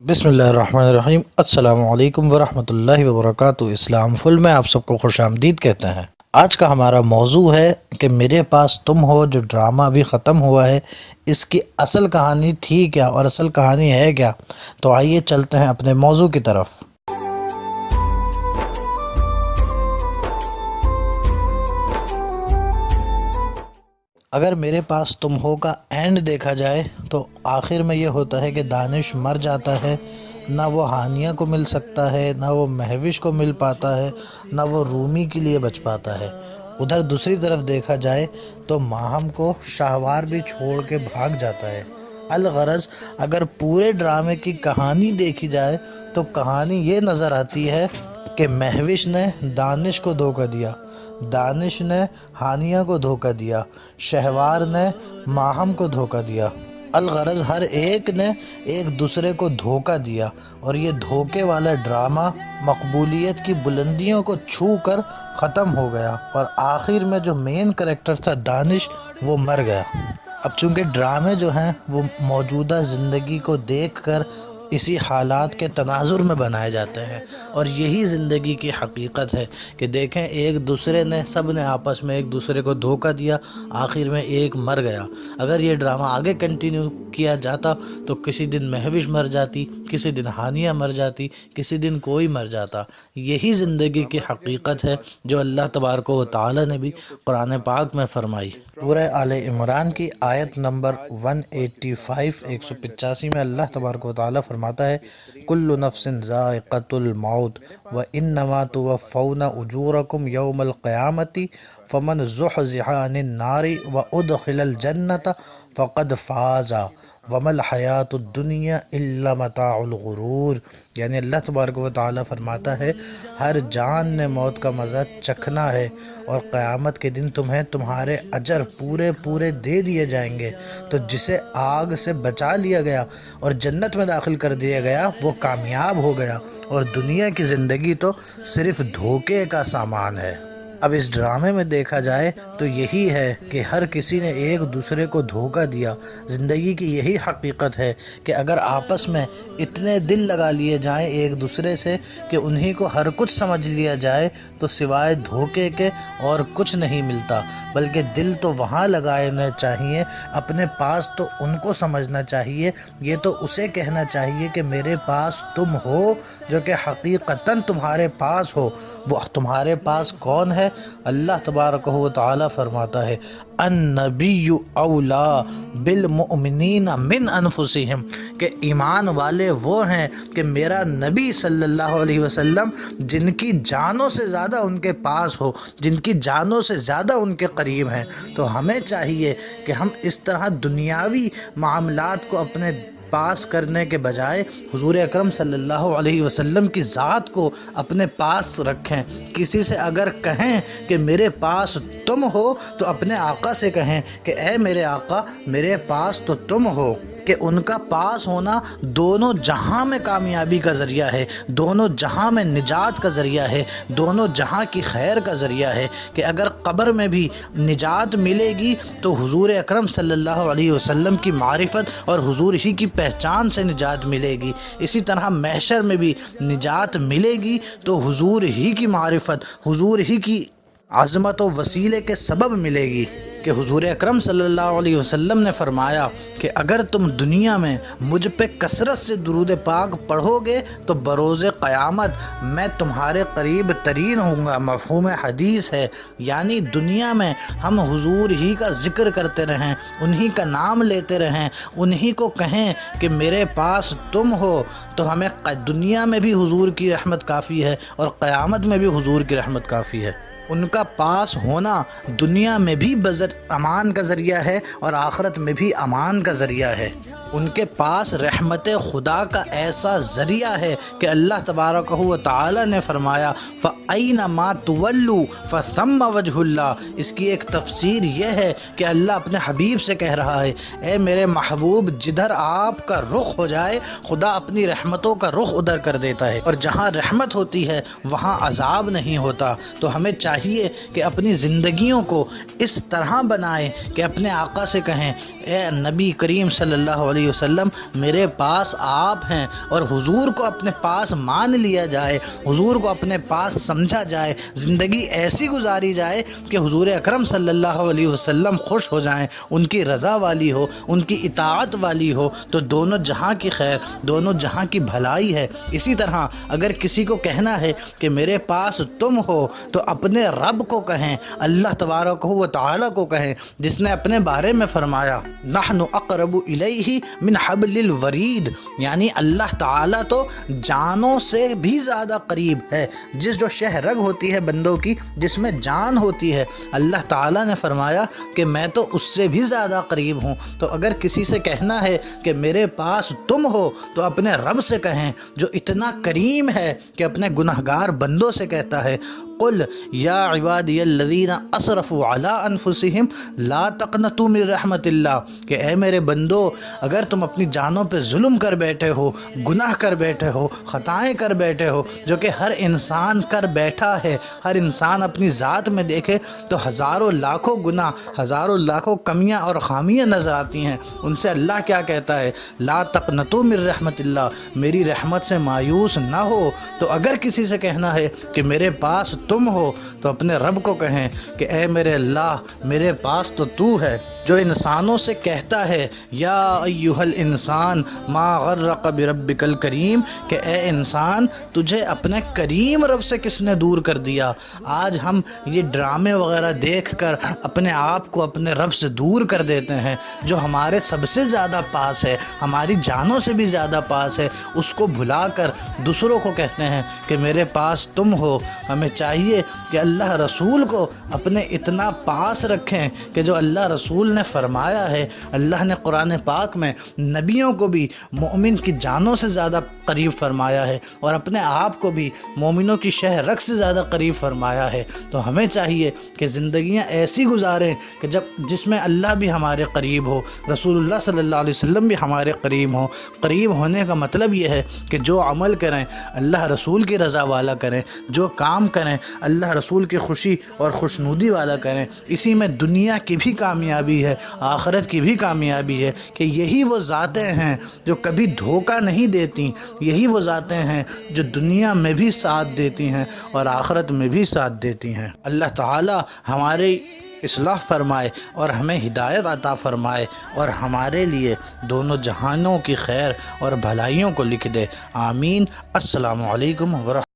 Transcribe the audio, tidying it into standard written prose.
بسم اللہ الرحمن الرحیم۔ السلام علیکم ورحمۃ اللہ وبرکاتہ۔ اسلام فل میں آپ سب کو خوش آمدید کہتے ہیں۔ آج کا ہمارا موضوع ہے کہ میرے پاس تم ہو، جو ڈرامہ ابھی ختم ہوا ہے، اس کی اصل کہانی تھی کیا اور اصل کہانی ہے کیا؟ تو آئیے چلتے ہیں اپنے موضوع کی طرف۔ اگر میرے پاس تم ہو کا اینڈ دیکھا جائے تو آخر میں یہ ہوتا ہے کہ دانش مر جاتا ہے، نہ وہ ہانیہ کو مل سکتا ہے، نہ وہ مہوش کو مل پاتا ہے، نہ وہ رومی کے لیے بچ پاتا ہے۔ ادھر دوسری طرف دیکھا جائے تو ماہم کو شاہوار بھی چھوڑ کے بھاگ جاتا ہے۔ الغرض اگر پورے ڈرامے کی کہانی دیکھی جائے تو کہانی یہ نظر آتی ہے کہ مہوش نے دانش کو دھوکہ دیا، دانش نے ہانیہ کو دھوکہ دیا، شہوار نے ماہم کو دھوکہ دیا۔ الغرض ہر ایک نے ایک دوسرے کو دھوکہ دیا، اور یہ دھوکے والا ڈرامہ مقبولیت کی بلندیوں کو چھو کر ختم ہو گیا، اور آخر میں جو مین کریکٹر تھا دانش، وہ مر گیا۔ اب چونکہ ڈرامے جو ہیں وہ موجودہ زندگی کو دیکھ کر اسی حالات کے تناظر میں بنائے جاتے ہیں، اور یہی زندگی کی حقیقت ہے کہ دیکھیں ایک دوسرے نے، سب نے آپس میں ایک دوسرے کو دھوکہ دیا، آخر میں ایک مر گیا۔ اگر یہ ڈرامہ آگے کنٹینیو کیا جاتا تو کسی دن مہوش مر جاتی، کسی دن ہانیہ مر جاتی، کسی دن کوئی مر جاتا۔ یہی زندگی کی حقیقت ہے جو اللہ تبارک و تعالی نے بھی قرآن پاک میں فرمائی۔ سورہ آل عمران کی آیت نمبر 185 185 میں اللہ تبارک و تعالی فرماتا ہے، کل نفس ذائقۃ الموت وانما توفون اجورکم یوم القیامۃ فمن زحزح عن النار وادخل الجنۃ فقد فاز وما الحیاۃ الدنیا الا متاع الغرور۔ یعنی اللہ تبارک و تعالی فرماتا ہے، ہر جان نے موت کا مزہ چکھنا ہے، اور قیامت کے دن تمہیں تمہارے اجر پورے دے دیے جائیں گے۔ تو جسے آگ سے بچا لیا گیا اور جنت میں داخل کر دیا گیا وہ کامیاب ہو گیا، اور دنیا کی زندگی تو صرف دھوکے کا سامان ہے۔ اب اس ڈرامے میں دیکھا جائے تو یہی ہے کہ ہر کسی نے ایک دوسرے کو دھوکہ دیا۔ زندگی کی یہی حقیقت ہے کہ اگر آپس میں اتنے دل لگا لیے جائیں ایک دوسرے سے کہ انہی کو ہر کچھ سمجھ لیا جائے تو سوائے دھوکے کے اور کچھ نہیں ملتا، بلکہ دل تو وہاں لگانے چاہیے، اپنے پاس تو ان کو سمجھنا چاہیے۔ یہ تو اسے کہنا چاہیے کہ میرے پاس تم ہو جو کہ حقیقتاً تمہارے پاس ہو۔ وہ تمہارے پاس کون ہے؟ اللہ تبارک و تعالی فرماتا ہے، النبی اولا بالمؤمنین من انفسہم، کہ ایمان والے وہ ہیں کہ میرا نبی صلی اللہ علیہ وسلم جن کی جانوں سے زیادہ ان کے پاس ہو، جن کی جانوں سے زیادہ ان کے قریب ہیں۔ تو ہمیں چاہیے کہ ہم اس طرح دنیاوی معاملات کو اپنے پاس کرنے کے بجائے حضور اکرم صلی اللہ علیہ وسلم کی ذات کو اپنے پاس رکھیں۔ کسی سے اگر کہیں کہ میرے پاس تم ہو تو اپنے آقا سے کہیں کہ اے میرے آقا میرے پاس تو تم ہو، کہ ان کا پاس ہونا دونوں جہاں میں کامیابی کا ذریعہ ہے، دونوں جہاں میں نجات کا ذریعہ ہے، دونوں جہاں کی خیر کا ذریعہ ہے۔ کہ اگر قبر میں بھی نجات ملے گی تو حضور اکرم صلی اللہ علیہ وسلم کی معرفت اور حضور ہی کی پہچان سے نجات ملے گی، اسی طرح محشر میں بھی نجات ملے گی تو حضور ہی کی معرفت، حضور ہی کی عظمت و وسیلے کے سبب ملے گی۔ کہ حضور اکرم صلی اللہ علیہ وسلم نے فرمایا کہ اگر تم دنیا میں مجھ پہ کثرت سے درود پاک پڑھو گے تو بروز قیامت میں تمہارے قریب ترین ہوں گا۔ مفہوم حدیث ہے، یعنی دنیا میں ہم حضور ہی کا ذکر کرتے رہیں، انہی کا نام لیتے رہیں، انہی کو کہیں کہ میرے پاس تم ہو، تو ہمیں دنیا میں بھی حضور کی رحمت کافی ہے اور قیامت میں بھی حضور کی رحمت کافی ہے۔ ان کا پاس ہونا دنیا میں بھی امان کا ذریعہ ہے اور آخرت میں بھی امان کا ذریعہ ہے۔ ان کے پاس رحمت خدا کا ایسا ذریعہ ہے کہ اللہ تبارک و تعالی نے فرمایا فَأَيْنَمَا تُوَلُّوا فَثَمَّ وَجْهُ اللَّهِ۔ اس کی ایک تفسیر یہ ہے کہ اللہ اپنے حبیب سے کہہ رہا ہے، اے میرے محبوب جدھر آپ کا رخ ہو جائے خدا اپنی رحمتوں کا رخ ادھر کر دیتا ہے، اور جہاں رحمت ہوتی ہے وہاں عذاب نہیں ہوتا۔ تو ہمیں چاہیے کہ اپنی زندگیوں کو اس طرح بنائیں کہ اپنے آقا سے کہیں، اے نبی کریم صلی اللہ علیہ وسلم میرے پاس آپ ہیں، اور حضور کو اپنے پاس مان لیا جائے، حضور کو اپنے پاس سمجھا جائے، زندگی ایسی گزاری جائے کہ حضور اکرم صلی اللہ علیہ وسلم خوش ہو جائیں، ان کی رضا والی ہو، ان کی اطاعت والی ہو، تو دونوں جہاں کی خیر، دونوں جہاں کی بھلائی ہے۔ اسی طرح اگر کسی کو کہنا ہے کہ میرے پاس تم ہو تو اپنے رب کو کہیں، اللہ تبارک و تعالی کو کہیں، جس نے اپنے بارے میں فرمایا نحن اقرب الیہ من حبل الورید، یعنی اللہ تعالیٰ تو جانوں سے بھی زیادہ قریب ہے۔ جس جو شہ رگ ہوتی ہے بندوں کی، جس میں جان ہوتی ہے، اللہ تعالیٰ نے فرمایا کہ میں تو اس سے بھی زیادہ قریب ہوں۔ تو اگر کسی سے کہنا ہے کہ میرے پاس تم ہو تو اپنے رب سے کہیں جو اتنا کریم ہے کہ اپنے گنہگار بندوں سے کہتا ہے قل یا عبادی الذین اسرفوا علی انفسہم لا تقنطوا من رحمت اللہ، کہ اے میرے بندو اگر تم اپنی جانوں پہ ظلم کر بیٹھے ہو، گناہ کر بیٹھے ہو، خطائیں کر بیٹھے ہو، جو کہ ہر انسان کر بیٹھا ہے، ہر انسان اپنی ذات میں دیکھے تو ہزاروں لاکھوں گناہ، ہزاروں لاکھوں کمیاں اور خامیاں نظر آتی ہیں، ان سے اللہ کیا کہتا ہے لا تقنطوا من رحمت اللہ، میری رحمت سے مایوس نہ ہو۔ تو اگر کسی سے کہنا ہے کہ میرے پاس تم ہو تو اپنے رب کو کہیں کہ اے میرے اللہ میرے پاس تو تو ہے۔ جو انسانوں سے کہتا ہے یا ایہا الانسان ما غرق بربک الکریم، کہ اے انسان تجھے اپنے کریم رب سے کس نے دور کر دیا۔ آج ہم یہ ڈرامے وغیرہ دیکھ کر اپنے آپ کو اپنے رب سے دور کر دیتے ہیں، جو ہمارے سب سے زیادہ پاس ہے، ہماری جانوں سے بھی زیادہ پاس ہے، اس کو بھلا کر دوسروں کو کہتے ہیں کہ میرے پاس تم ہو۔ ہمیں چاہیے کہ اللہ رسول کو اپنے اتنا پاس رکھیں کہ جو اللہ رسول نے فرمایا ہے، اللہ نے قرآن پاک میں نبیوں کو بھی مومن کی جانوں سے زیادہ قریب فرمایا ہے، اور اپنے آپ کو بھی مومنوں کی شہ رگ سے زیادہ قریب فرمایا ہے۔ تو ہمیں چاہیے کہ زندگیاں ایسی گزاریں کہ جس میں اللہ بھی ہمارے قریب ہو، رسول اللہ صلی اللہ علیہ وسلم بھی ہمارے قریب ہوں۔ قریب ہونے کا مطلب یہ ہے کہ جو عمل کریں اللہ رسول کی رضا والا کریں، جو کام کریں اللہ رسول کی خوشی اور خوشنودی والا کریں۔ اسی میں دنیا کی بھی کامیابی ہے، آخرت کی بھی کامیابی ہے، کہ یہی وہ ذاتیں ہیں جو کبھی دھوکہ نہیں دیتی، یہی وہ ذاتیں ہیں جو دنیا میں بھی ساتھ دیتی ہیں اور آخرت میں بھی ساتھ دیتی ہیں۔ اللہ تعالی ہماری اصلاح فرمائے اور ہمیں ہدایت عطا فرمائے، اور ہمارے لیے دونوں جہانوں کی خیر اور بھلائیوں کو لکھ دے۔ آمین۔ السلام علیکم ورحمۃ